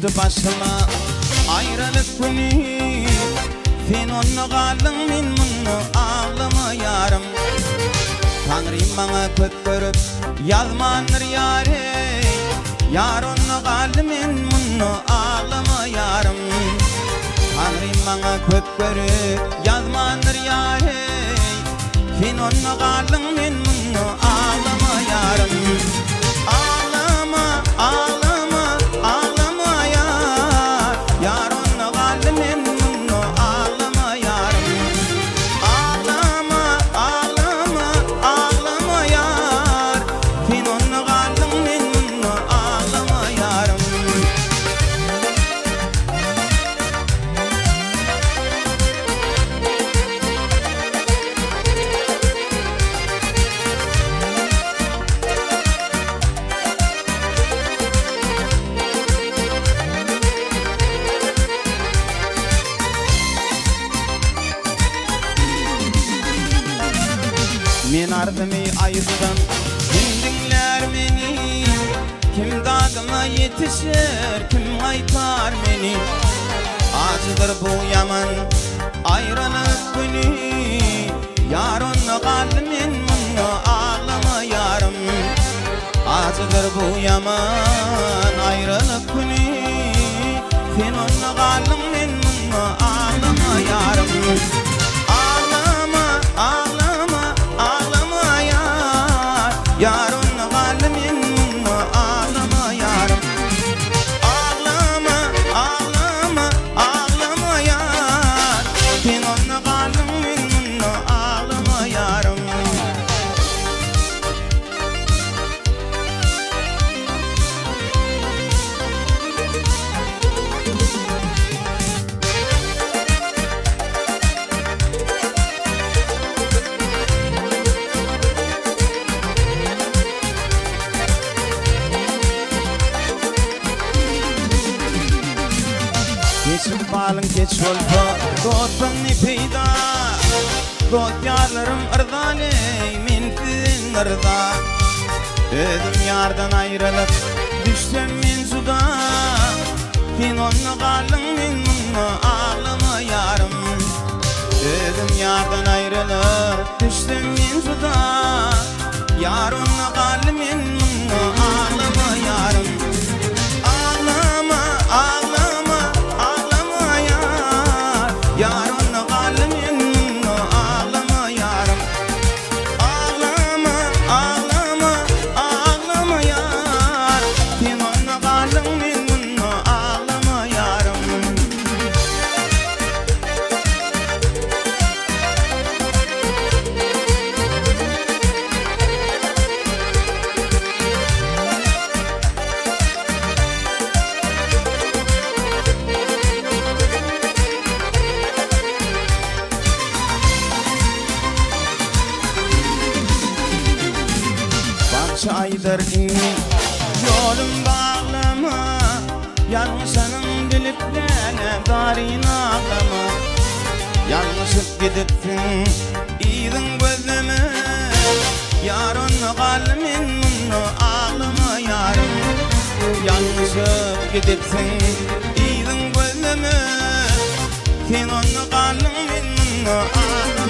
üstü başıma ayrılık günü. Sen onu kaldın men bunu ağlama yarım. Tanrım bana köp görüp yazmanır yare. Yar onu kaldı men bunu ağlama yarım. Tanrım bana köp görüp yazmanır yare. Sen onu kaldın men bunu ağlama yarım. Ağlama, ağlama, ağlama yar. Yar onu kaldı men bunu ağlama yarım. Ağlama, ağlama, ağlama yar. Sen onu kaldın men bunu ağlama yarım. Men ardımı ayıptan kim dinler beni? Kim dağıma yetişir, kim aytar beni? Acıdır bu yaman ayrılık günü. Yar onu kaldı men bunu ağlama yarım. Acıdır bu yaman ayrılık günü. Sen onu kaldın men bunu ağlama yarım. Ağlama, ağlama, ağlama yar. Yar onu kaldı men bunu ağlama yarım. Ağlama, ağlama, ağlama yar. Sen onu kaldın men bunu ağlama yarım. Geçip balın geç oldu, doğdun ne peyda. Doğd yarlarım ırdane, men sizin ırda. Ödüm yardan ayrılıp, düştüm men suda. Sen onu kaldın men bunu ağlama yarım. Ödüm yardan ayrılıp, düştüm men suda. Yar onu kaldı men bunu ağlama yarım. Ağlama, ağlama, ağlama yar. Yar onu kaldı men bunu ağlama yarım. Ağlama, ağlama, ağlama yar. Sen onu kaldın men bunu ağlama yarım. Barça aydır inni yolum bağlama. Yanlışanın bilip de darin ağlama. Yanlışıp gidipsin iydin gözleme. Yar onu kaldı men bunu ağlama yarım. Yanlışıp gidipsin iydin gözleme. Sen onu kaldın men bunu ağlama.